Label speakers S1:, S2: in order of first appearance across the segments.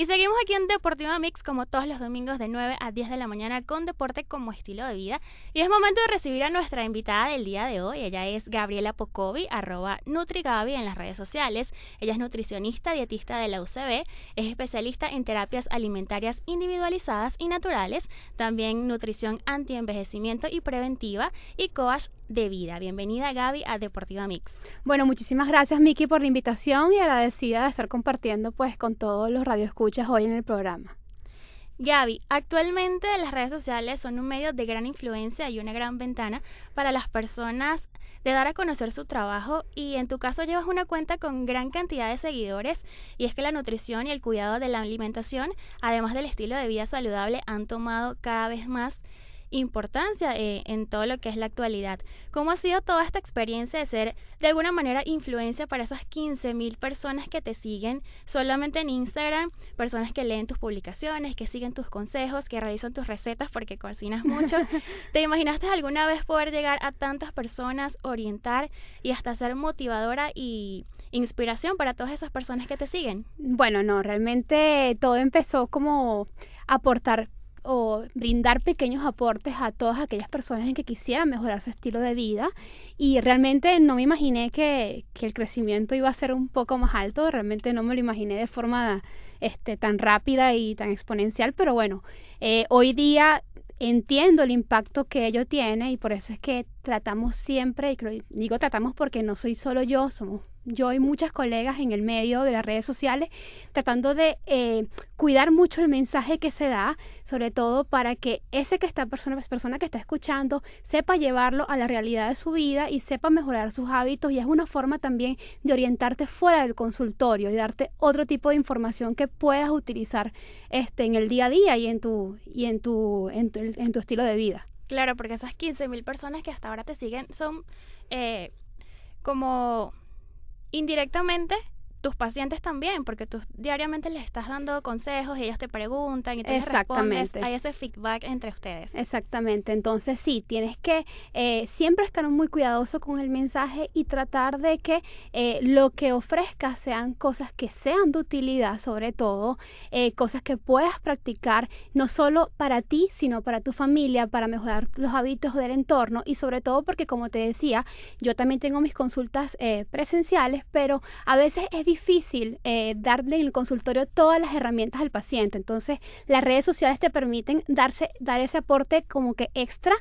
S1: Y seguimos aquí en Deportiva Mix como todos los domingos de 9 a 10 de la mañana con deporte como estilo de vida. Y es momento de recibir a nuestra invitada del día de hoy. Ella es Gabriela Pocovi, @NutriGabi en las redes sociales. Ella es nutricionista, dietista de la UCB, es especialista en terapias alimentarias individualizadas y naturales, también nutrición anti-envejecimiento y preventiva y coach de vida. Bienvenida, Gaby, a Deportiva Mix.
S2: Bueno, muchísimas gracias, Miki, por la invitación y agradecida de estar compartiendo pues con todos los radioescuchas hoy en el programa.
S1: Gaby, actualmente las redes sociales son un medio de gran influencia y una gran ventana para las personas de dar a conocer su trabajo, y en tu caso llevas una cuenta con gran cantidad de seguidores, y es que la nutrición y el cuidado de la alimentación, además del estilo de vida saludable, han tomado cada vez más importancia en todo lo que es la actualidad. ¿Cómo ha sido toda esta experiencia de ser de alguna manera influencia para esas 15,000 personas que te siguen solamente en Instagram, personas que leen tus publicaciones, que siguen tus consejos, que realizan tus recetas porque cocinas mucho? ¿Te imaginaste alguna vez poder llegar a tantas personas, orientar y hasta ser motivadora y inspiración para todas esas personas que te siguen?
S2: Bueno, no, realmente todo empezó como aportar o brindar pequeños aportes a todas aquellas personas en que quisieran mejorar su estilo de vida, y realmente no me imaginé que el crecimiento iba a ser un poco más alto. Realmente no me lo imaginé de forma tan rápida y tan exponencial, pero bueno, hoy día entiendo el impacto que ello tiene, y por eso es que tratamos siempre, y digo tratamos porque no soy solo yo, somos yo y muchas colegas en el medio de las redes sociales, tratando de cuidar mucho el mensaje que se da, sobre todo para que esa persona que está escuchando sepa llevarlo a la realidad de su vida y sepa mejorar sus hábitos, y es una forma también de orientarte fuera del consultorio y darte otro tipo de información que puedas utilizar en el día a día y en tu estilo de vida.
S1: Claro, porque esas 15,000 personas que hasta ahora te siguen son como indirectamente tus pacientes también, porque tú diariamente les estás dando consejos y ellos te preguntan y tú les respondes. Hay ese feedback entre ustedes.
S2: Exactamente. Entonces sí, tienes que siempre estar muy cuidadoso con el mensaje y tratar de que lo que ofrezcas sean cosas que sean de utilidad, sobre todo cosas que puedas practicar no solo para ti, sino para tu familia, para mejorar los hábitos del entorno, y sobre todo porque, como te decía, yo también tengo mis consultas presenciales, pero a veces es difícil darle en el consultorio todas las herramientas al paciente. Entonces las redes sociales te permiten dar ese aporte como que extra,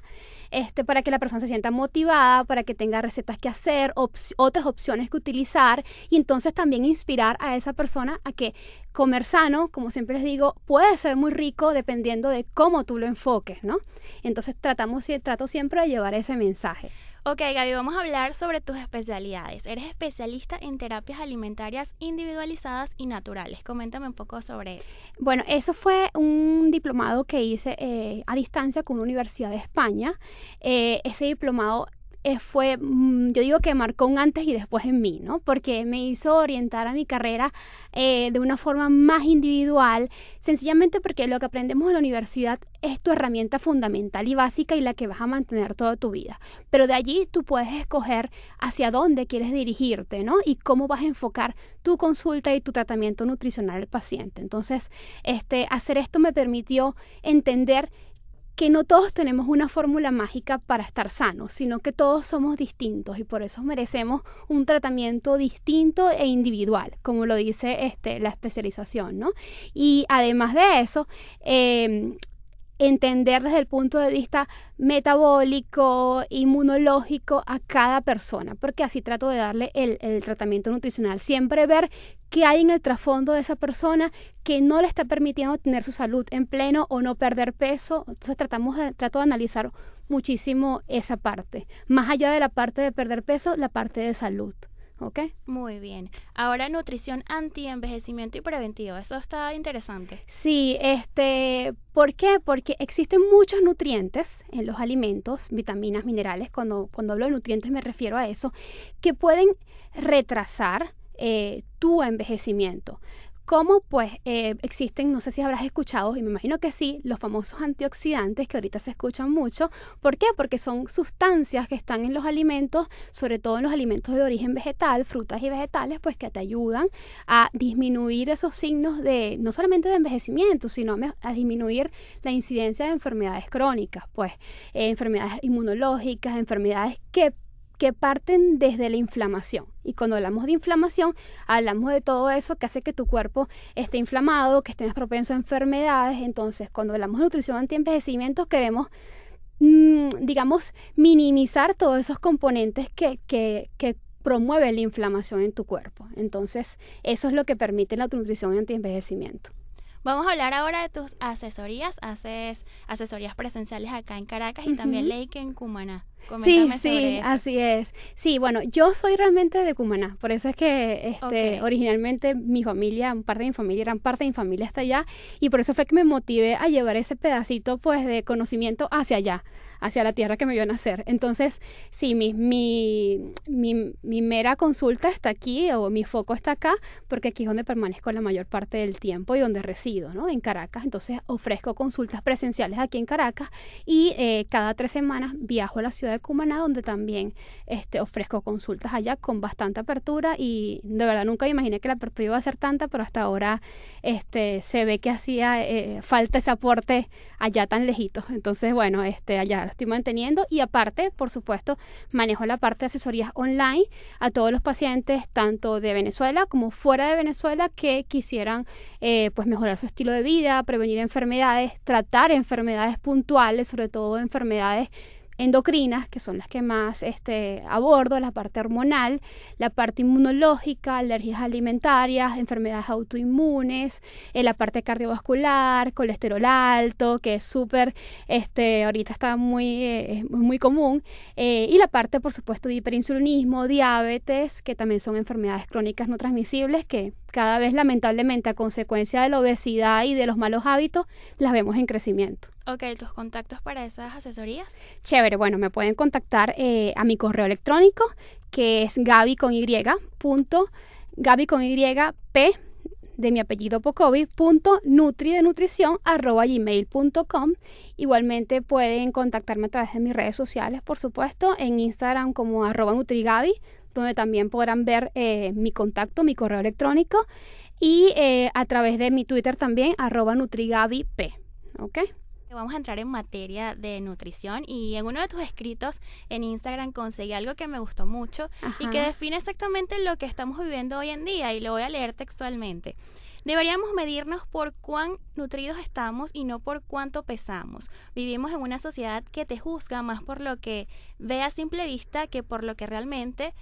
S2: para que la persona se sienta motivada, para que tenga recetas que hacer, otras opciones que utilizar, y entonces también inspirar a esa persona a que comer sano, como siempre les digo, puede ser muy rico dependiendo de cómo tú lo enfoques, ¿no? Entonces trato siempre de llevar ese mensaje.
S1: Ok, Gaby, vamos a hablar sobre tus especialidades. Eres especialista en terapias alimentarias individualizadas y naturales. Coméntame un poco sobre eso.
S2: Bueno, eso fue un diplomado que hice a distancia con una universidad de España. Ese diplomado yo digo que marcó un antes y después en mí, ¿no? Porque me hizo orientar a mi carrera de una forma más individual, sencillamente porque lo que aprendemos en la universidad es tu herramienta fundamental y básica y la que vas a mantener toda tu vida. Pero de allí tú puedes escoger hacia dónde quieres dirigirte, ¿no? Y cómo vas a enfocar tu consulta y tu tratamiento nutricional al paciente. Entonces, hacer esto me permitió entender que no todos tenemos una fórmula mágica para estar sanos, sino que todos somos distintos, y por eso merecemos un tratamiento distinto e individual, como lo dice la especialización, ¿no? Y además de eso, entender desde el punto de vista metabólico, inmunológico a cada persona, porque así trato de darle el tratamiento nutricional. Siempre ver qué hay en el trasfondo de esa persona que no le está permitiendo tener su salud en pleno o no perder peso. Entonces trato de analizar muchísimo esa parte, más allá de la parte de perder peso, la parte de salud. ¿Ok?
S1: Muy bien. Ahora, nutrición anti-envejecimiento y preventivo. Eso está interesante.
S2: Sí, ¿por qué? Porque existen muchos nutrientes en los alimentos, vitaminas, minerales. Cuando hablo de nutrientes me refiero a eso, que pueden retrasar tu envejecimiento. Como pues existen, no sé si habrás escuchado, y me imagino que sí, los famosos antioxidantes que ahorita se escuchan mucho. ¿Por qué? Porque son sustancias que están en los alimentos, sobre todo en los alimentos de origen vegetal, frutas y vegetales, pues que te ayudan a disminuir esos signos de, no solamente de envejecimiento, sino a disminuir la incidencia de enfermedades crónicas, pues enfermedades inmunológicas, enfermedades que parten desde la inflamación. Y cuando hablamos de inflamación, hablamos de todo eso que hace que tu cuerpo esté inflamado, que esté más propenso a enfermedades. Entonces, cuando hablamos de nutrición anti-envejecimiento, queremos, digamos, minimizar todos esos componentes que promueven la inflamación en tu cuerpo. Entonces, eso es lo que permite la nutrición anti-envejecimiento.
S1: Vamos a hablar ahora de tus asesorías. Haces asesorías presenciales acá en Caracas y también leí que en Cumaná. Coméntame sobre eso.
S2: Así es. Sí, bueno, yo soy realmente de Cumaná, por eso es que originalmente mi familia, gran parte de mi familia está allá, y por eso fue que me motivé a llevar ese pedacito pues de conocimiento hacia allá, hacia la tierra que me vio nacer. Entonces, sí, mi mera consulta está aquí, o mi foco está acá, porque aquí es donde permanezco la mayor parte del tiempo y donde resido, ¿no? En Caracas. Entonces, ofrezco consultas presenciales aquí en Caracas y cada 3 semanas viajo a la ciudad de Cumaná, donde también ofrezco consultas allá con bastante apertura, y de verdad nunca imaginé que la apertura iba a ser tanta, pero hasta ahora se ve que hacía falta ese aporte allá tan lejitos. Entonces, bueno, allá lo estoy manteniendo, y aparte, por supuesto, manejo la parte de asesorías online a todos los pacientes, tanto de Venezuela como fuera de Venezuela, que quisieran pues mejorar su estilo de vida, prevenir enfermedades, tratar enfermedades puntuales, sobre todo enfermedades endocrinas, que son las que más abordo, la parte hormonal, la parte inmunológica, alergias alimentarias, enfermedades autoinmunes, la parte cardiovascular, colesterol alto, que es súper, ahorita está muy común, y la parte, por supuesto, de hiperinsulinismo, diabetes, que también son enfermedades crónicas no transmisibles, que cada vez lamentablemente a consecuencia de la obesidad y de los malos hábitos las vemos en crecimiento.
S1: Ok, ¿tus contactos para esas asesorías?
S2: Chévere, bueno, me pueden contactar a mi correo electrónico, que es gaby con y p de mi apellido Pocovi, .nutri@gmail.com. Igualmente pueden contactarme a través de mis redes sociales, por supuesto, en Instagram como @nutrigaby, donde también podrán ver mi contacto, mi correo electrónico, y a través de mi Twitter también, @nutrigabyp. ¿Ok?
S1: Vamos a entrar en materia de nutrición, y en uno de tus escritos en Instagram conseguí algo que me gustó mucho. Ajá. Y que define exactamente lo que estamos viviendo hoy en día, y lo voy a leer textualmente. Deberíamos medirnos por cuán nutridos estamos y no por cuánto pesamos. Vivimos en una sociedad que te juzga más por lo que ve a simple vista que por lo que realmente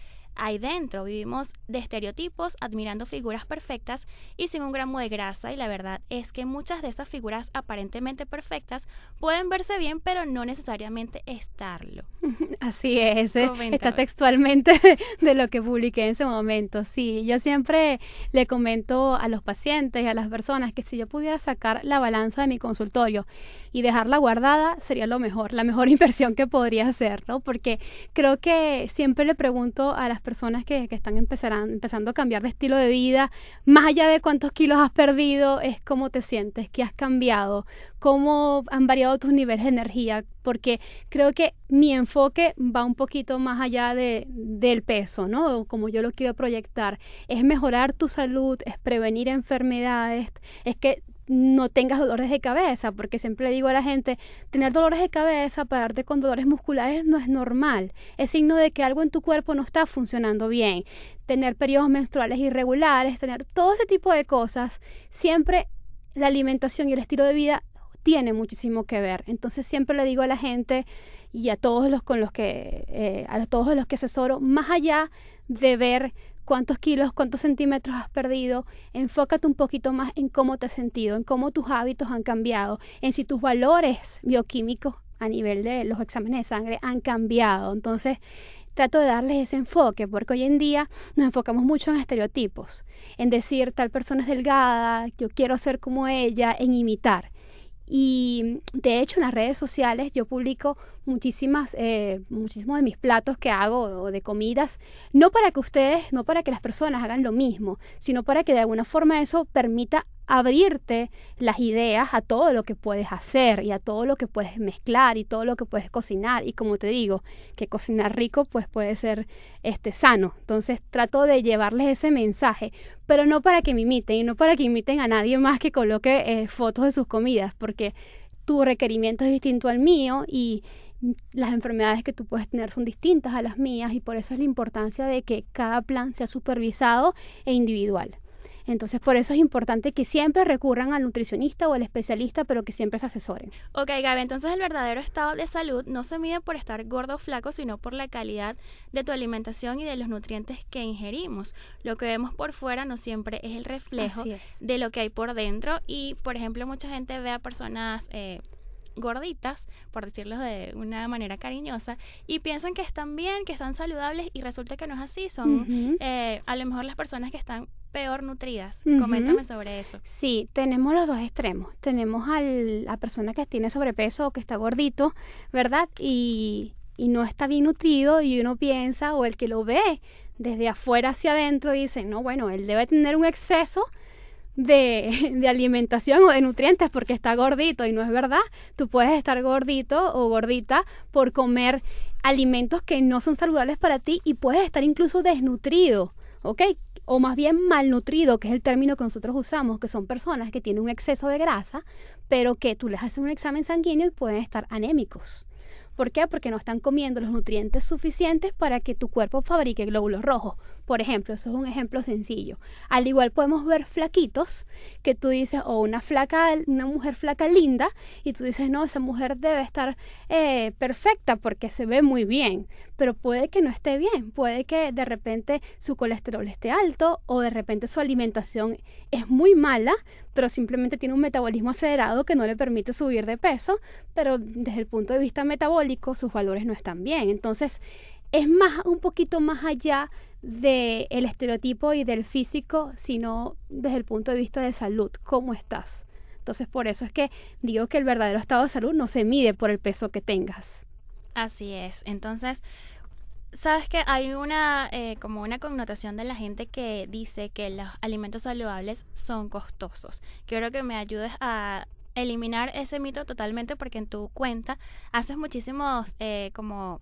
S1: hay dentro. Vivimos de estereotipos, admirando figuras perfectas y sin un gramo de grasa, y la verdad es que muchas de esas figuras aparentemente perfectas pueden verse bien, pero no necesariamente estarlo.
S2: Así es, está textualmente de lo que publiqué en ese momento. Sí, yo siempre le comento a los pacientes y a las personas que si yo pudiera sacar la balanza de mi consultorio y dejarla guardada, sería la mejor inversión que podría hacer, ¿no? Porque creo que siempre le pregunto a las personas que están empezando a cambiar de estilo de vida, más allá de cuántos kilos has perdido, es cómo te sientes, qué has cambiado, cómo han variado tus niveles de energía, porque creo que mi enfoque va un poquito más allá del peso, ¿no? Como yo lo quiero proyectar, es mejorar tu salud, es prevenir enfermedades, es que no tengas dolores de cabeza, porque siempre le digo a la gente, tener dolores de cabeza, pararte con dolores musculares no es normal, es signo de que algo en tu cuerpo no está funcionando bien. Tener periodos menstruales irregulares, tener todo ese tipo de cosas, siempre la alimentación y el estilo de vida tiene muchísimo que ver. Entonces siempre le digo a la gente y a todos los que asesoro, más allá de ver cuántos kilos, cuántos centímetros has perdido, enfócate un poquito más en cómo te has sentido, en cómo tus hábitos han cambiado, en si tus valores bioquímicos a nivel de los exámenes de sangre han cambiado. Entonces trato de darles ese enfoque, porque hoy en día nos enfocamos mucho en estereotipos, en decir tal persona es delgada, yo quiero ser como ella, en imitar. Y de hecho en las redes sociales yo publico muchísimos de mis platos que hago o de comidas, no para que las personas hagan lo mismo, sino para que de alguna forma eso permita abrirte las ideas a todo lo que puedes hacer y a todo lo que puedes mezclar y todo lo que puedes cocinar. Y como te digo, que cocinar rico pues puede ser sano. Entonces trato de llevarles ese mensaje, pero no para que me imiten y no para que imiten a nadie más que coloque fotos de sus comidas, porque tu requerimiento es distinto al mío y las enfermedades que tú puedes tener son distintas a las mías, y por eso es la importancia de que cada plan sea supervisado e individual. Entonces, por eso es importante que siempre recurran al nutricionista o al especialista, pero que siempre se asesoren.
S1: Ok, Gaby, entonces el verdadero estado de salud no se mide por estar gordo o flaco, sino por la calidad de tu alimentación y de los nutrientes que ingerimos. Lo que vemos por fuera no siempre es el reflejo de lo que hay por dentro. Y, por ejemplo, mucha gente ve a personas gorditas, por decirlo de una manera cariñosa, y piensan que están bien, que están saludables, y resulta que no es así. Son a lo mejor las personas que están peor nutridas. Coméntame sobre eso.
S2: Sí, tenemos los dos extremos. Tenemos a la persona que tiene sobrepeso o que está gordito, ¿verdad? Y no está bien nutrido, y uno piensa, o el que lo ve desde afuera hacia adentro, dice, no, bueno, él debe tener un exceso de alimentación o de nutrientes porque está gordito, y no es verdad. Tú puedes estar gordito o gordita por comer alimentos que no son saludables para ti, y puedes estar incluso desnutrido, ¿ok? O más bien malnutrido, que es el término que nosotros usamos, que son personas que tienen un exceso de grasa, pero que tú les haces un examen sanguíneo y pueden estar anémicos. ¿Por qué? Porque no están comiendo los nutrientes suficientes para que tu cuerpo fabrique glóbulos rojos. Por ejemplo, eso es un ejemplo sencillo. Al igual podemos ver flaquitos que tú dices, o una mujer flaca linda, y tú dices, no, esa mujer debe estar perfecta porque se ve muy bien. Pero puede que no esté bien, puede que de repente su colesterol esté alto, o de repente su alimentación es muy mala, pero simplemente tiene un metabolismo acelerado que no le permite subir de peso, pero desde el punto de vista metabólico sus valores no están bien. Entonces es un poquito más allá del estereotipo y del físico, sino desde el punto de vista de salud, cómo estás. Entonces por eso es que digo que el verdadero estado de salud no se mide por el peso que tengas.
S1: Así es. Entonces, sabes que hay como una connotación de la gente que dice que los alimentos saludables son costosos. Quiero que me ayudes a eliminar ese mito totalmente, porque en tu cuenta haces muchísimos como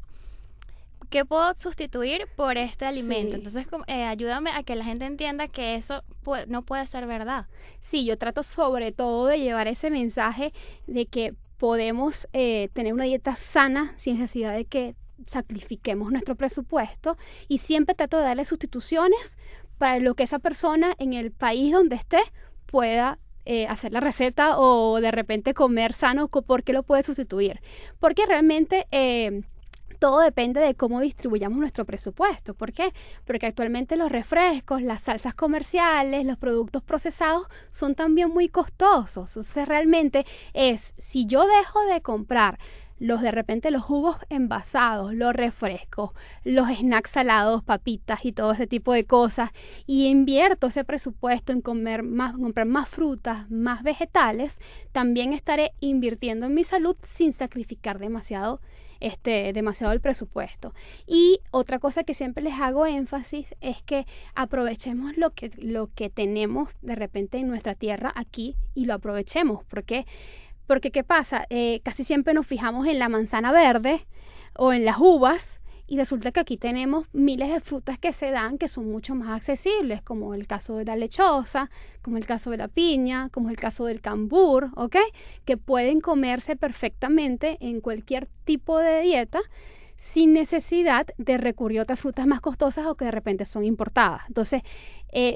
S1: ¿qué puedo sustituir por este alimento? Sí. Entonces, ayúdame a que la gente entienda que eso no puede ser verdad.
S2: Sí, yo trato sobre todo de llevar ese mensaje de que podemos tener una dieta sana sin necesidad de que sacrifiquemos nuestro presupuesto, y siempre trato de darle sustituciones para lo que esa persona en el país donde esté pueda hacer la receta, o de repente comer sano. ¿Por qué lo puede sustituir? Porque realmente todo depende de cómo distribuyamos nuestro presupuesto. ¿Por qué? Porque actualmente los refrescos, las salsas comerciales, los productos procesados son también muy costosos. Entonces realmente si yo dejo de comprar de repente los jugos envasados, los refrescos, los snacks salados, papitas y todo ese tipo de cosas, y invierto ese presupuesto en comprar más frutas, más vegetales, también estaré invirtiendo en mi salud sin sacrificar demasiado el presupuesto. Y otra cosa que siempre les hago énfasis es que aprovechemos lo que tenemos de repente en nuestra tierra aquí, y lo aprovechemos. Porque ¿qué pasa? Casi siempre nos fijamos en la manzana verde o en las uvas, y resulta que aquí tenemos miles de frutas que se dan que son mucho más accesibles, como el caso de la lechosa, como el caso de la piña, como el caso del cambur, ¿ok? Que pueden comerse perfectamente en cualquier tipo de dieta sin necesidad de recurrir a otras frutas más costosas o que de repente son importadas. Entonces,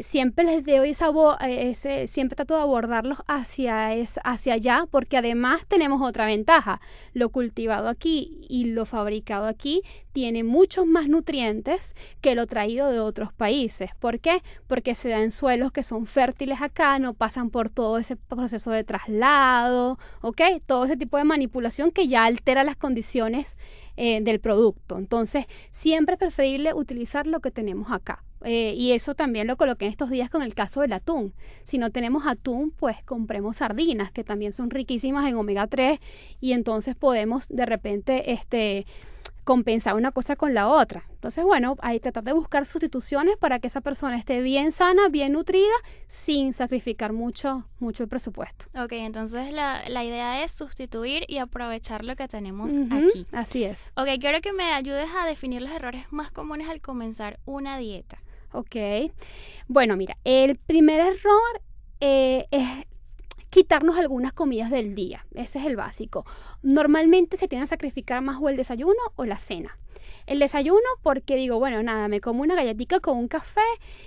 S2: siempre les doy siempre trato de abordarlos hacia allá, porque además tenemos otra ventaja. Lo cultivado aquí y lo fabricado aquí tiene muchos más nutrientes que lo traído de otros países. ¿Por qué? Porque se da en suelos que son fértiles acá, no pasan por todo ese proceso de traslado, ¿ok? Todo ese tipo de manipulación que ya altera las condiciones del producto. Entonces, siempre es preferible utilizar lo que tenemos acá. Y eso también lo coloqué en estos días con el caso del atún. Si no tenemos atún, pues compremos sardinas, que también son riquísimas en omega 3 y entonces podemos de repente compensar una cosa con la otra. Entonces, bueno, hay que tratar de buscar sustituciones para que esa persona esté bien sana, bien nutrida, sin sacrificar mucho el presupuesto.
S1: Ok, entonces la idea es sustituir y aprovechar lo que tenemos aquí.
S2: Así es.
S1: Ok, quiero que me ayudes a definir los errores más comunes al comenzar una dieta.
S2: Ok. Bueno, mira, el primer error es quitarnos algunas comidas del día. Ese es el básico. Normalmente se tiende a sacrificar más o el desayuno o la cena. El desayuno porque digo, bueno, nada, me como una galletita con un café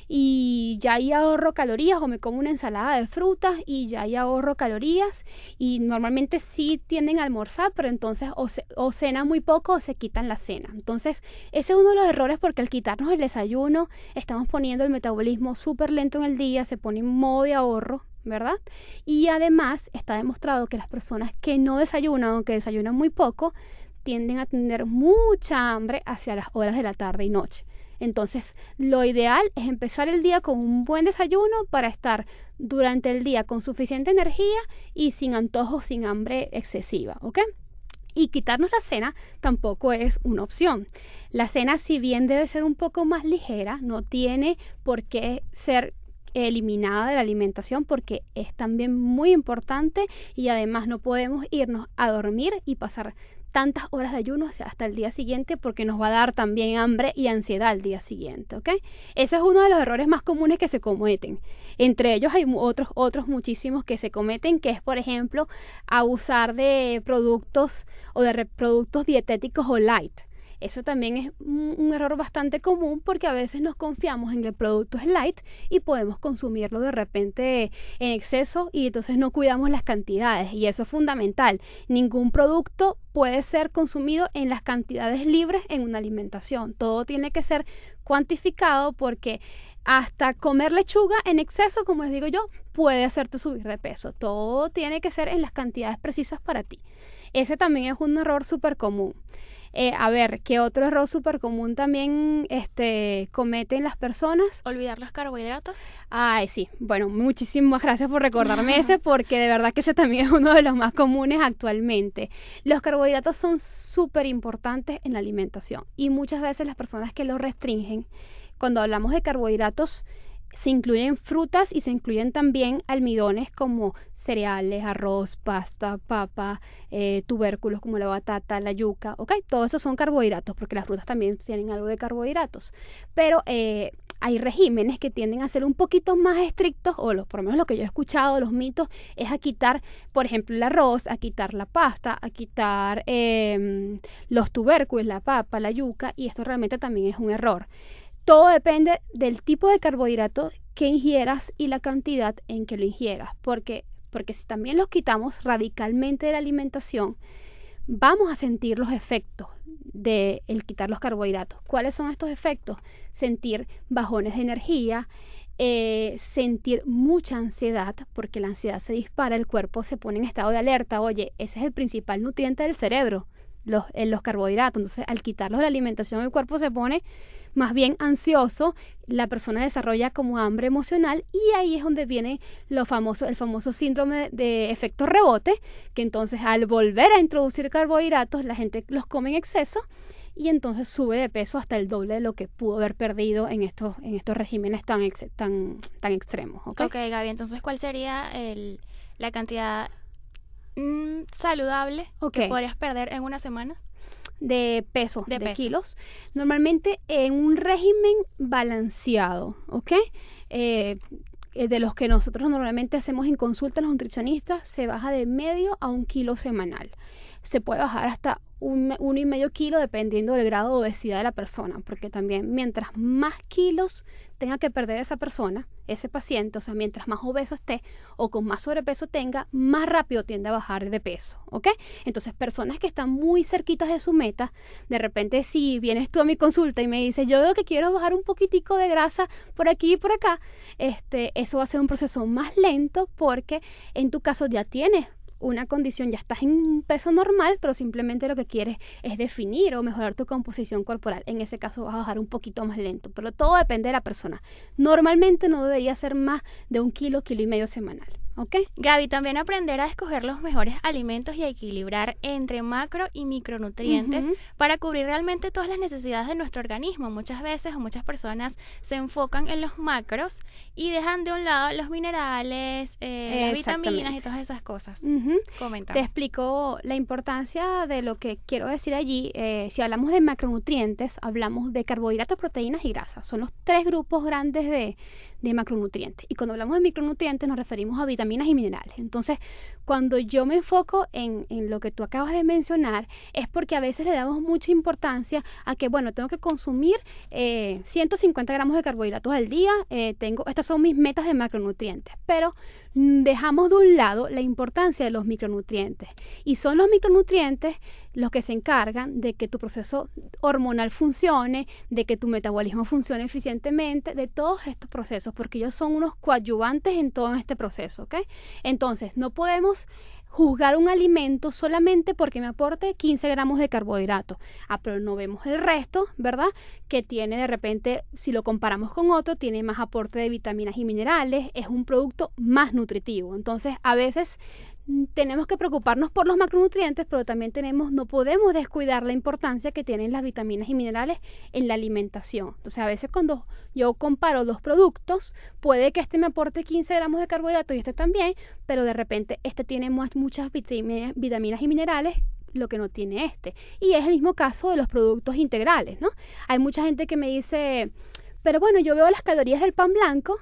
S2: y ya ahí ahorro calorías, o me como una ensalada de frutas y ya ahí ahorro calorías, y normalmente sí tienden a almorzar, pero entonces o cenan muy poco o se quitan la cena. Entonces ese es uno de los errores, porque al quitarnos el desayuno estamos poniendo el metabolismo súper lento en el día, se pone en modo de ahorro, ¿verdad? Y además está demostrado que las personas que no desayunan o que desayunan muy poco tienden a tener mucha hambre hacia las horas de la tarde y noche. Entonces, lo ideal es empezar el día con un buen desayuno para estar durante el día con suficiente energía y sin antojos, sin hambre excesiva, ¿ok? Y quitarnos la cena tampoco es una opción. La cena, si bien debe ser un poco más ligera, no tiene por qué ser eliminada de la alimentación, porque es también muy importante, y además no podemos irnos a dormir y pasar tantas horas de ayuno hasta el día siguiente, porque nos va a dar también hambre y ansiedad al día siguiente, ¿ok? Ese es uno de los errores más comunes que se cometen. Entre ellos hay otros muchísimos que se cometen, que es, por ejemplo, abusar de productos o de productos dietéticos o light. Eso también es un error bastante común, porque a veces nos confiamos en que el producto es light y podemos consumirlo de repente en exceso, y entonces no cuidamos las cantidades, y eso es fundamental. Ningún producto puede ser consumido en las cantidades libres en una alimentación. Todo tiene que ser cuantificado, porque hasta comer lechuga en exceso, como les digo yo, puede hacerte subir de peso. Todo tiene que ser en las cantidades precisas para ti. Ese también es un error súper común. A ver, ¿qué otro error súper común también cometen las personas?
S1: ¿Olvidar los carbohidratos?
S2: Ay, sí. Bueno, muchísimas gracias por recordarme ese, porque de verdad que ese también es uno de los más comunes actualmente. Los carbohidratos son súper importantes en la alimentación, y muchas veces las personas que los restringen, cuando hablamos de carbohidratos, se incluyen frutas y se incluyen también almidones como cereales, arroz, pasta, papa, tubérculos como la batata, la yuca, ¿ok? Todo eso son carbohidratos, porque las frutas también tienen algo de carbohidratos. Pero hay regímenes que tienden a ser un poquito más estrictos, o por lo menos lo que yo he escuchado, los mitos, es a quitar, por ejemplo, el arroz, a quitar la pasta, a quitar los tubérculos, la papa, la yuca, y esto realmente también es un error. Todo depende del tipo de carbohidrato que ingieras y la cantidad en que lo ingieras, porque si también los quitamos radicalmente de la alimentación, vamos a sentir los efectos de el quitar los carbohidratos. ¿Cuáles son estos efectos? Sentir bajones de energía, sentir mucha ansiedad, porque la ansiedad se dispara, el cuerpo se pone en estado de alerta. Oye, ese es el principal nutriente del cerebro, los carbohidratos. Entonces, al quitarlos de la alimentación, el cuerpo se pone más bien ansioso, la persona desarrolla como hambre emocional, y ahí es donde viene el famoso síndrome de efecto rebote, que entonces al volver a introducir carbohidratos, la gente los come en exceso, y entonces sube de peso hasta el doble de lo que pudo haber perdido en estos regímenes tan extremos. ¿Okay?
S1: Ok, Gaby, entonces, ¿cuál sería la cantidad saludable que podrías perder en una semana?
S2: De peso, de kilos, normalmente en un régimen balanceado, ¿ok? De los que nosotros normalmente hacemos en consulta a los nutricionistas, se baja de medio a 1 kilo semanal. Se puede bajar hasta 1,5 kilos dependiendo del grado de obesidad de la persona, porque también mientras más kilos tenga que perder esa persona, ese paciente, o sea, mientras más obeso esté o con más sobrepeso tenga, más rápido tiende a bajar de peso, ¿ok? Entonces, personas que están muy cerquitas de su meta, de repente si vienes tú a mi consulta y me dices, yo veo que quiero bajar un poquitico de grasa por aquí y por acá, eso va a ser un proceso más lento, porque en tu caso ya tienes una condición, ya estás en un peso normal, pero simplemente lo que quieres es definir o mejorar tu composición corporal. En ese caso vas a bajar un poquito más lento, pero todo depende de la persona. Normalmente no debería ser más de 1 kilo, 1,5 kilos semanal. ¿Ok?
S1: Gaby, también aprender a escoger los mejores alimentos y a equilibrar entre macro y micronutrientes para cubrir realmente todas las necesidades de nuestro organismo. Muchas veces o muchas personas se enfocan en los macros y dejan de un lado los minerales, las vitaminas y todas esas cosas.
S2: Te explico la importancia de lo que quiero decir allí. Si hablamos de macronutrientes, hablamos de carbohidratos, proteínas y grasas. Son los 3 grupos grandes de macronutrientes. Y cuando hablamos de micronutrientes nos referimos a vitaminas y minerales. Entonces, cuando yo me enfoco en lo que tú acabas de mencionar, es porque a veces le damos mucha importancia a que, bueno, tengo que consumir 150 gramos de carbohidratos al día, estas son mis metas de macronutrientes, pero dejamos de un lado la importancia de los micronutrientes. Y son los micronutrientes los que se encargan de que tu proceso hormonal funcione, de que tu metabolismo funcione eficientemente, de todos estos procesos, porque ellos son unos coadyuvantes en todo este proceso, ¿ok? Entonces, no podemos juzgar un alimento solamente porque me aporte 15 gramos de carbohidratos. Pero no vemos el resto, ¿verdad? Que tiene de repente, si lo comparamos con otro, tiene más aporte de vitaminas y minerales, es un producto más nutritivo. Entonces, a veces tenemos que preocuparnos por los macronutrientes, pero también no podemos descuidar la importancia que tienen las vitaminas y minerales en la alimentación. Entonces, a veces cuando yo comparo 2 productos, puede que este me aporte 15 gramos de carbohidratos y este también, pero de repente este tiene muchas vitaminas y minerales, lo que no tiene este. Y es el mismo caso de los productos integrales, ¿no? Hay mucha gente que me dice, pero bueno, yo veo las calorías del pan blanco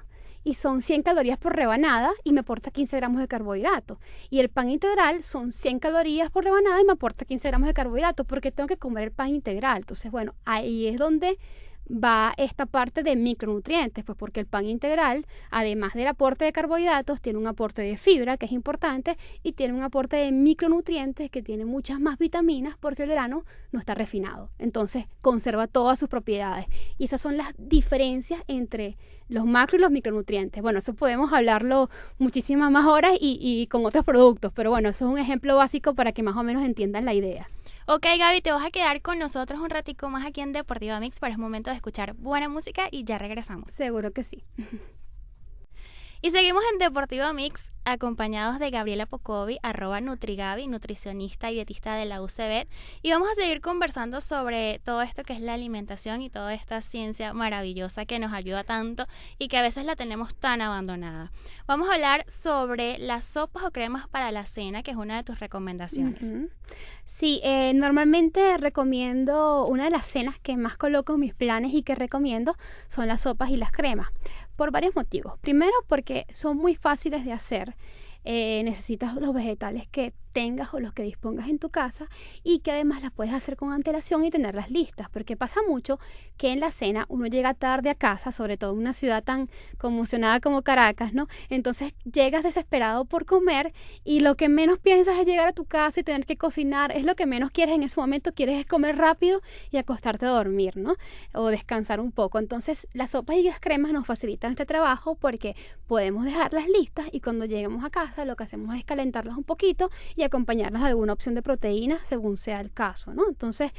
S2: y son 100 calorías por rebanada y me aporta 15 gramos de carbohidratos. Y el pan integral son 100 calorías por rebanada y me aporta 15 gramos de carbohidratos porque tengo que comer el pan integral. Entonces, bueno, ahí es donde va esta parte de micronutrientes, pues porque el pan integral, además del aporte de carbohidratos, tiene un aporte de fibra, que es importante, y tiene un aporte de micronutrientes, que tiene muchas más vitaminas, porque el grano no está refinado. Entonces, conserva todas sus propiedades. Y esas son las diferencias entre los macro y los micronutrientes. Bueno, eso podemos hablarlo muchísimas más horas y con otros productos, pero bueno, eso es un ejemplo básico para que más o menos entiendan la idea.
S1: Ok, Gaby, te vas a quedar con nosotros un ratico más aquí en Deportiva Mix, pero es momento de escuchar buena música y ya regresamos.
S2: Seguro que sí.
S1: Y seguimos en Deportiva Mix, acompañados de Gabriela Pocovi, @NutriGaby, nutricionista y dietista de la UCB. Y vamos a seguir conversando sobre todo esto que es la alimentación y toda esta ciencia maravillosa que nos ayuda tanto y que a veces la tenemos tan abandonada. Vamos a hablar sobre las sopas o cremas para la cena, que es una de tus recomendaciones.
S2: Sí, normalmente recomiendo, una de las cenas que más coloco en mis planes y que recomiendo son las sopas y las cremas, por varios motivos. Primero, porque son muy fáciles de hacer. Necesitas los vegetales que tengas o los que dispongas en tu casa y que además las puedes hacer con antelación y tenerlas listas, porque pasa mucho que en la cena uno llega tarde a casa, sobre todo en una ciudad tan conmocionada como Caracas, ¿no? Entonces llegas desesperado por comer y lo que menos piensas es llegar a tu casa y tener que cocinar, es lo que menos quieres en ese momento, quieres es comer rápido y acostarte a dormir, ¿no? O descansar un poco. Entonces las sopas y las cremas nos facilitan este trabajo porque podemos dejarlas listas y cuando lleguemos a casa lo que hacemos es calentarlas un poquito y acompañarlas de alguna opción de proteína según sea el caso, ¿no? Entonces,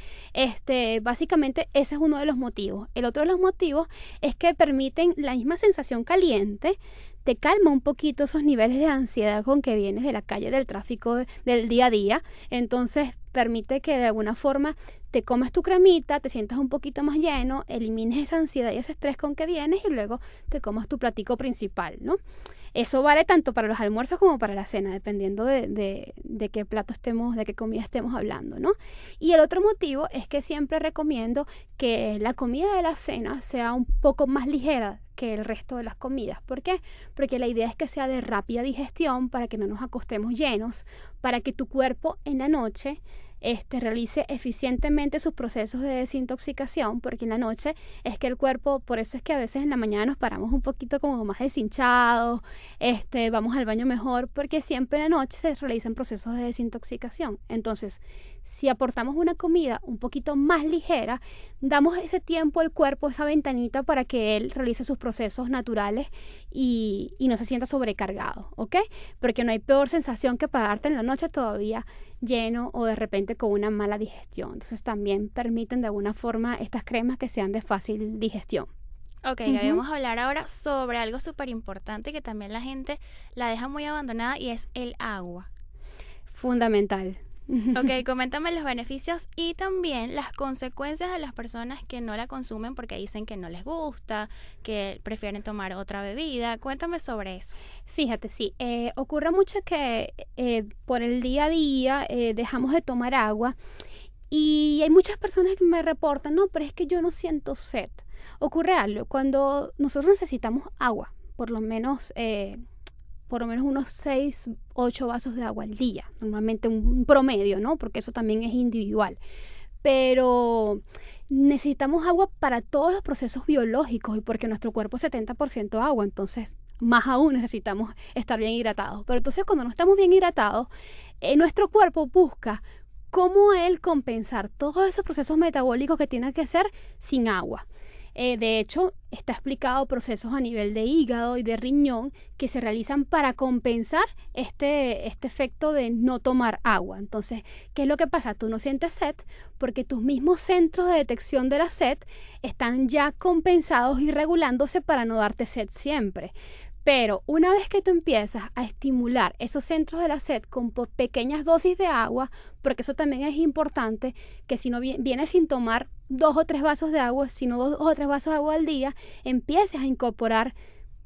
S2: básicamente ese es uno de los motivos. El otro de los motivos es que permiten la misma sensación caliente, te calma un poquito esos niveles de ansiedad con que vienes de la calle, del tráfico del día a día. Entonces, permite que de alguna forma te comes tu cremita, te sientas un poquito más lleno, elimines esa ansiedad y ese estrés con que vienes y luego te comas tu platico principal, ¿no? Eso vale tanto para los almuerzos como para la cena, dependiendo de qué plato estemos, de qué comida estemos hablando, ¿no? Y el otro motivo es que siempre recomiendo que la comida de la cena sea un poco más ligera que el resto de las comidas. ¿Por qué? Porque la idea es que sea de rápida digestión para que no nos acostemos llenos, para que tu cuerpo en la noche realice eficientemente sus procesos de desintoxicación, porque en la noche es que el cuerpo, por eso es que a veces en la mañana nos paramos un poquito como más deshinchados, vamos al baño mejor, porque siempre en la noche se realizan procesos de desintoxicación. Entonces, si aportamos una comida un poquito más ligera, damos ese tiempo al cuerpo, esa ventanita para que él realice sus procesos naturales y no se sienta sobrecargado, ¿ok? Porque no hay peor sensación que pararte en la noche todavía lleno o de repente con una mala digestión. Entonces también permiten de alguna forma estas cremas que sean de fácil digestión.
S1: Ok, Gaby, vamos a hablar ahora sobre algo súper importante que también la gente la deja muy abandonada y es el agua.
S2: Fundamental.
S1: Ok, coméntame los beneficios y también las consecuencias de las personas que no la consumen porque dicen que no les gusta, que prefieren tomar otra bebida. Cuéntame sobre eso.
S2: Fíjate, sí, ocurre mucho que por el día a día dejamos de tomar agua y hay muchas personas que me reportan, no, pero es que yo no siento sed. Ocurre algo, cuando nosotros necesitamos agua, por lo menos unos 6, 8 vasos de agua al día, normalmente un promedio, ¿no? Porque eso también es individual. Pero necesitamos agua para todos los procesos biológicos y porque nuestro cuerpo es 70% agua, entonces más aún necesitamos estar bien hidratados. Pero entonces cuando no estamos bien hidratados, nuestro cuerpo busca cómo él compensar todos esos procesos metabólicos que tiene que hacer sin agua. De hecho, está explicado procesos a nivel de hígado y de riñón que se realizan para compensar este efecto de no tomar agua. Entonces, ¿qué es lo que pasa? Tú no sientes sed porque tus mismos centros de detección de la sed están ya compensados y regulándose para no darte sed siempre. Pero una vez que tú empiezas a estimular esos centros de la sed con pequeñas dosis de agua, porque eso también es importante, que si no vienes sin tomar 2 o 3 vasos de agua, sino 2 o 3 vasos de agua al día, empieces a incorporar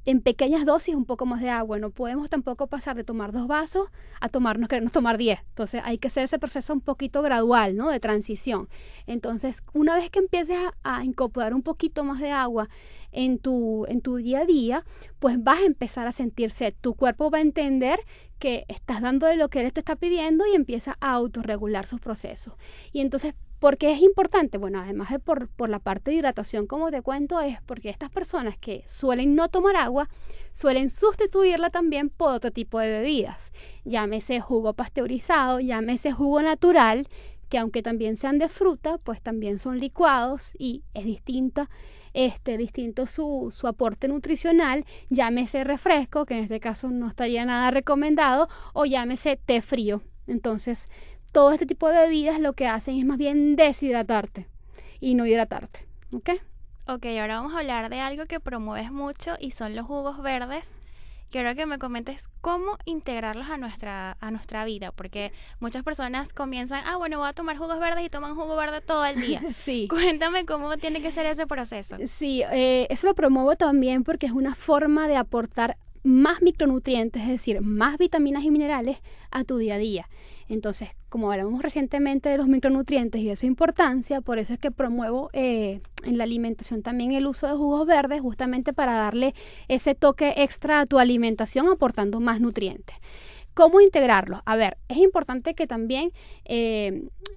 S2: en pequeñas dosis un poco más de agua. No podemos tampoco pasar de tomar 2 vasos a querernos tomar 10. Entonces hay que hacer ese proceso un poquito gradual, ¿no? De transición. Entonces, una vez que empieces a incorporar un poquito más de agua en tu día a día, pues vas a empezar a sentir sed. Tu cuerpo va a entender que estás dándole lo que él te está pidiendo y empieza a autorregular sus procesos. Y entonces, ¿por qué es importante? Bueno, además de por la parte de hidratación, como te cuento, es porque estas personas que suelen no tomar agua, suelen sustituirla también por otro tipo de bebidas. Llámese jugo pasteurizado, llámese jugo natural, que aunque también sean de fruta, pues también son licuados y es distinto su aporte nutricional, llámese refresco, que en este caso no estaría nada recomendado, o llámese té frío. Entonces, todo este tipo de bebidas lo que hacen es más bien deshidratarte y no hidratarte, ¿ok?
S1: Ok, ahora vamos a hablar de algo que promueves mucho y son los jugos verdes. Quiero que me comentes cómo integrarlos a nuestra vida, porque muchas personas comienzan, bueno, voy a tomar jugos verdes y toman jugo verde todo el día.
S2: Sí.
S1: Cuéntame cómo tiene que ser ese proceso.
S2: Sí, eso lo promuevo también porque es una forma de aportar más micronutrientes, es decir, más vitaminas y minerales a tu día a día. Entonces, como hablamos recientemente de los micronutrientes y de su importancia, por eso es que promuevo en la alimentación también el uso de jugos verdes, justamente para darle ese toque extra a tu alimentación, aportando más nutrientes. ¿Cómo integrarlos? A ver, es importante que también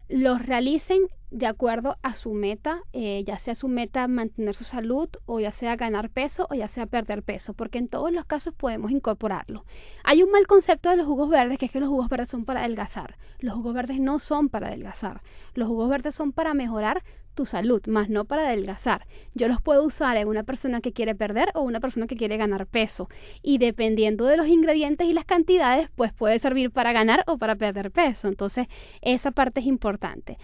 S2: los realicen de acuerdo a su meta, ya sea su meta mantener su salud o ya sea ganar peso o ya sea perder peso, porque en todos los casos podemos incorporarlo. Hay un mal concepto de los jugos verdes, que es que los jugos verdes son para adelgazar. Los jugos verdes no son para adelgazar. Los jugos verdes son para mejorar tu salud, más no para adelgazar. Yo los puedo usar en una persona que quiere perder o una persona que quiere ganar peso. Y dependiendo de los ingredientes y las cantidades, pues puede servir para ganar o para perder peso. Entonces, esa parte es importante.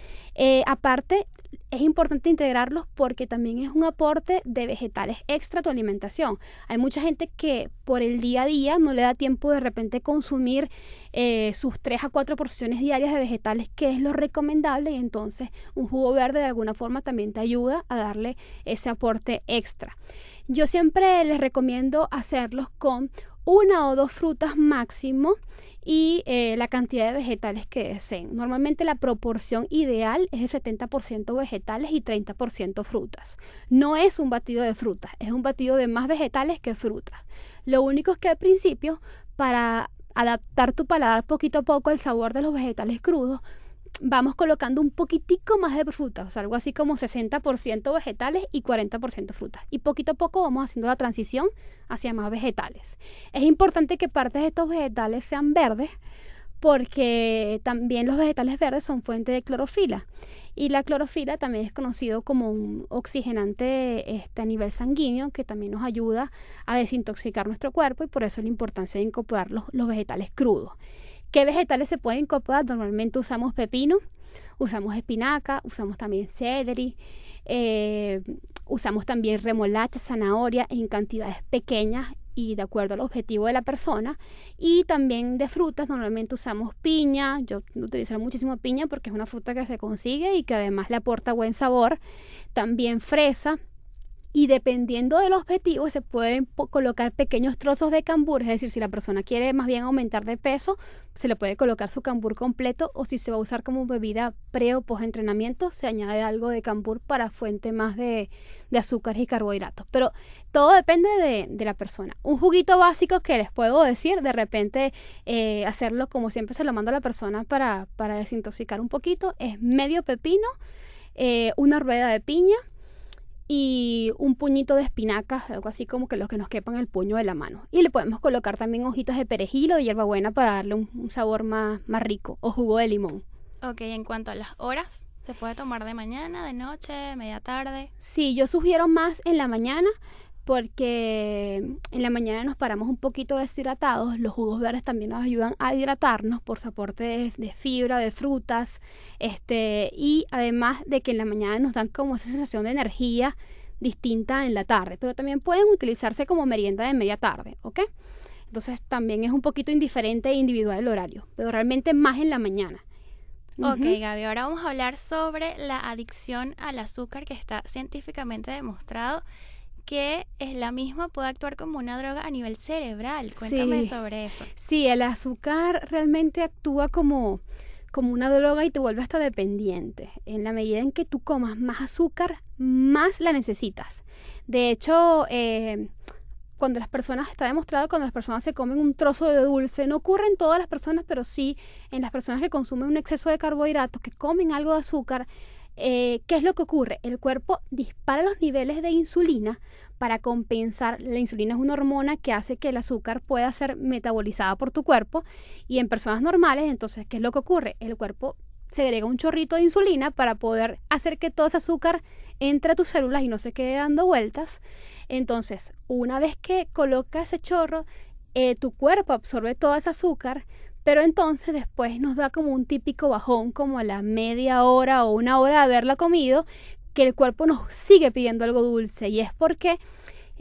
S2: Aparte, es importante integrarlos porque también es un aporte de vegetales extra a tu alimentación. Hay mucha gente que por el día a día no le da tiempo de repente consumir sus 3 a 4 porciones diarias de vegetales, que es lo recomendable, y entonces un jugo verde de alguna forma también te ayuda a darle ese aporte extra. Yo siempre les recomiendo hacerlos con 1 o 2 frutas máximo y la cantidad de vegetales que deseen. Normalmente la proporción ideal es de 70% vegetales y 30% frutas. No es un batido de frutas, es un batido de más vegetales que frutas. Lo único es que al principio, para adaptar tu paladar poquito a poco al sabor de los vegetales crudos, vamos colocando un poquitico más de frutas, o sea, algo así como 60% vegetales y 40% frutas. Y poquito a poco vamos haciendo la transición hacia más vegetales. Es importante que partes de estos vegetales sean verdes, porque también los vegetales verdes son fuente de clorofila. Y la clorofila también es conocido como un oxigenante a nivel sanguíneo, que también nos ayuda a desintoxicar nuestro cuerpo, y por eso la importancia de incorporar los vegetales crudos. ¿Qué vegetales se pueden incorporar? Normalmente usamos pepino, usamos espinaca, usamos también celery, usamos también remolacha, zanahoria en cantidades pequeñas y de acuerdo al objetivo de la persona. Y también de frutas normalmente usamos piña. Yo utilizo muchísimo piña porque es una fruta que se consigue y que además le aporta buen sabor. También fresa. Y dependiendo del objetivo se pueden colocar pequeños trozos de cambur, es decir, si la persona quiere más bien aumentar de peso, se le puede colocar su cambur completo, o si se va a usar como bebida pre o post entrenamiento, se añade algo de cambur para fuente más de azúcares y carbohidratos. Pero todo depende de la persona. Un juguito básico que les puedo decir, de repente hacerlo como siempre se lo mando a la persona para desintoxicar un poquito, es medio pepino, una rueda de piña, y un puñito de espinacas, algo así como que los que nos quepan el puño de la mano. Y le podemos colocar también hojitas de perejil o de hierbabuena para darle un sabor más rico, o jugo de limón.
S1: Ok, en cuanto a las horas, ¿se puede tomar de mañana, de noche, media tarde?
S2: Sí, yo sugiero más en la mañana, porque en la mañana nos paramos un poquito deshidratados. Los jugos verdes también nos ayudan a hidratarnos por su aporte de fibra, de frutas, y además de que en la mañana nos dan como esa sensación de energía distinta en la tarde, pero también pueden utilizarse como merienda de media tarde, ¿ok? Entonces también es un poquito indiferente e individual el horario, pero realmente más en la mañana.
S1: Ok, Gaby, ahora vamos a hablar sobre la adicción al azúcar, que está científicamente demostrado que es la misma, puede actuar como una droga a nivel cerebral. Cuéntame sobre eso.
S2: Sí, el azúcar realmente actúa como una droga y te vuelve hasta dependiente. En la medida en que tú comas más azúcar, más la necesitas. De hecho, cuando las personas, está demostrado, cuando las personas se comen un trozo de dulce, no ocurre en todas las personas, pero sí en las personas que consumen un exceso de carbohidratos, que comen algo de azúcar, ¿qué es lo que ocurre? El cuerpo dispara los niveles de insulina para compensar. La insulina es una hormona que hace que el azúcar pueda ser metabolizada por tu cuerpo, y en personas normales, entonces, ¿qué es lo que ocurre? El cuerpo segrega un chorrito de insulina para poder hacer que todo ese azúcar entre a tus células y no se quede dando vueltas. Entonces, una vez que coloca ese chorro, tu cuerpo absorbe todo ese azúcar, pero entonces después nos da como un típico bajón, como a la media hora o una hora de haberla comido, que el cuerpo nos sigue pidiendo algo dulce, y es porque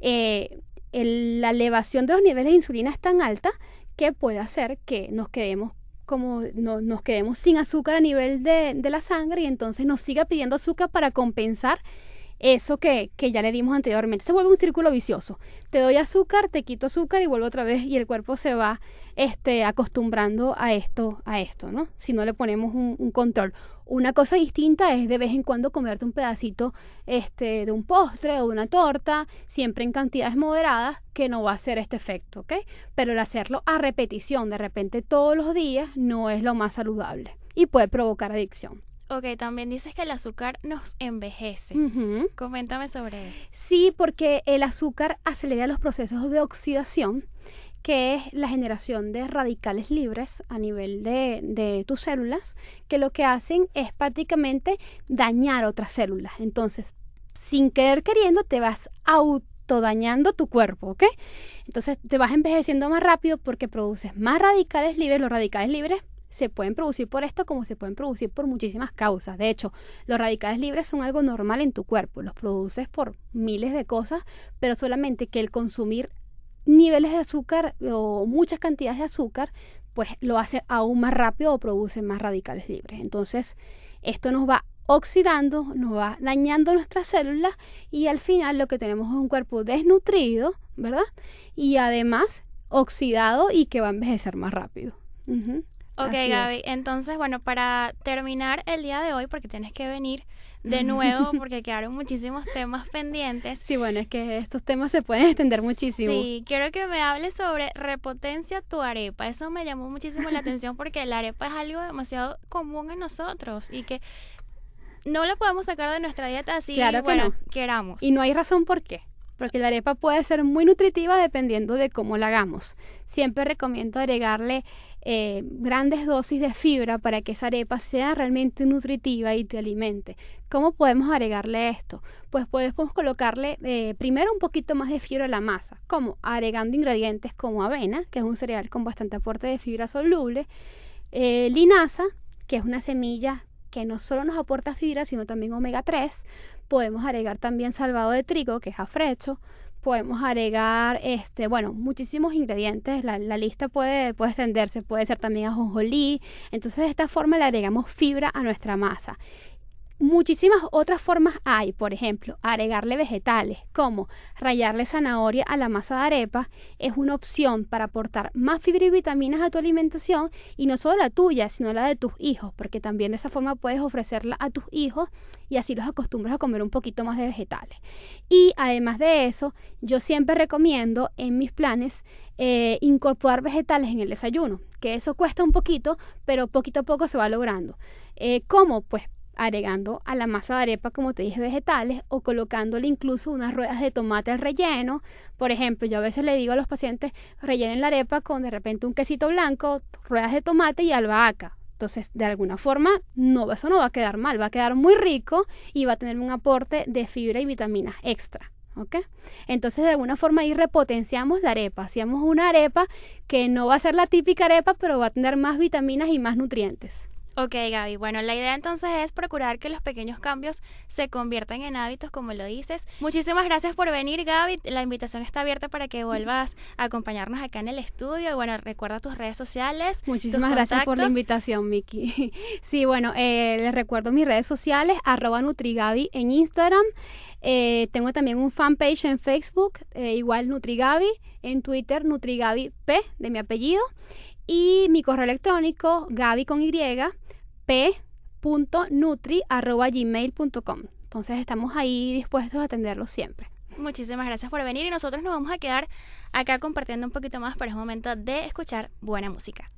S2: la elevación de los niveles de insulina es tan alta que puede hacer que nos quedemos sin azúcar a nivel de la sangre, y entonces nos siga pidiendo azúcar para compensar eso que ya le dimos anteriormente. Se vuelve un círculo vicioso. Te doy azúcar, te quito azúcar y vuelvo otra vez, y el cuerpo se va acostumbrando a esto, ¿no? Si no le ponemos un control. Una cosa distinta es de vez en cuando comerte un pedacito de un postre o de una torta, siempre en cantidades moderadas, que no va a hacer este efecto, ¿ok? Pero el hacerlo a repetición, de repente todos los días, no es lo más saludable y puede provocar adicción.
S1: Ok, también dices que el azúcar nos envejece. Coméntame sobre eso.
S2: Sí, porque el azúcar acelera los procesos de oxidación, que es la generación de radicales libres a nivel de tus células, que lo que hacen es prácticamente dañar otras células. Entonces, sin querer queriendo, te vas autodañando tu cuerpo, ¿ok? Entonces, te vas envejeciendo más rápido porque produces más radicales libres. Los radicales libres se pueden producir por esto, como se pueden producir por muchísimas causas. De hecho, los radicales libres son algo normal en tu cuerpo. Los produces por miles de cosas, pero solamente que el consumir niveles de azúcar o muchas cantidades de azúcar, pues lo hace aún más rápido o produce más radicales libres. Entonces, esto nos va oxidando, nos va dañando nuestras células, y al final lo que tenemos es un cuerpo desnutrido, ¿verdad? Y además oxidado, y que va a envejecer más rápido.
S1: Ok,
S2: Así
S1: Gaby,
S2: es.
S1: entonces, bueno, para terminar el día de hoy, porque tienes que venir de nuevo, porque quedaron muchísimos temas pendientes.
S2: Sí, bueno, es que estos temas se pueden extender muchísimo.
S1: Sí, quiero que me hables sobre repotencia tu arepa. Eso me llamó muchísimo la atención porque la arepa es algo demasiado común en nosotros y que no lo podemos sacar de nuestra dieta así,
S2: Claro que
S1: bueno,
S2: no.
S1: queramos.
S2: Y no hay razón por qué. Porque la arepa puede ser muy nutritiva dependiendo de cómo la hagamos. Siempre recomiendo agregarle grandes dosis de fibra para que esa arepa sea realmente nutritiva y te alimente. ¿Cómo podemos agregarle esto? Pues podemos colocarle primero un poquito más de fibra a la masa. ¿Cómo? Agregando ingredientes como avena, que es un cereal con bastante aporte de fibra soluble, linaza, que es una semilla que no solo nos aporta fibra, sino también omega 3. Podemos agregar también salvado de trigo, que es afrecho. Podemos agregar, bueno, muchísimos ingredientes. La lista puede extenderse. Puede ser también ajonjolí. Entonces, de esta forma le agregamos fibra a nuestra masa. Muchísimas otras formas hay, por ejemplo, agregarle vegetales, como rallarle zanahoria a la masa de arepa, es una opción para aportar más fibra y vitaminas a tu alimentación y no solo la tuya, sino la de tus hijos, porque también de esa forma puedes ofrecerla a tus hijos y así los acostumbras a comer un poquito más de vegetales. Y además de eso, yo siempre recomiendo en mis planes incorporar vegetales en el desayuno, que eso cuesta un poquito, pero poquito a poco se va logrando. ¿Cómo? Pues agregando a la masa de arepa, como te dije, vegetales o colocándole incluso unas ruedas de tomate al relleno. Por ejemplo, yo a veces le digo a los pacientes, rellenen la arepa con de repente un quesito blanco, ruedas de tomate y albahaca. Entonces, de alguna forma, eso no va a quedar mal, va a quedar muy rico y va a tener un aporte de fibra y vitaminas extra. ¿Okay? Entonces, de alguna forma ahí repotenciamos la arepa. Hacemos una arepa que no va a ser la típica arepa, pero va a tener más vitaminas y más nutrientes.
S1: Ok, Gaby. Bueno, la idea entonces es procurar que los pequeños cambios se conviertan en hábitos, como lo dices. Muchísimas gracias por venir, Gaby. La invitación está abierta para que vuelvas a acompañarnos acá en el estudio. Y bueno, recuerda tus redes sociales.
S2: Muchísimas gracias por la invitación, Miki. Sí, bueno, les recuerdo mis redes sociales, @NutriGaby en Instagram. Tengo también un fanpage en Facebook, igual NutriGaby. En Twitter, NutriGabyP, de mi apellido. Y mi correo electrónico, gaby con y, p.nutri@gmail.com. Entonces estamos ahí dispuestos a atenderlos siempre.
S1: Muchísimas gracias por venir y nosotros nos vamos a quedar acá compartiendo un poquito más, pero es momento de escuchar buena música.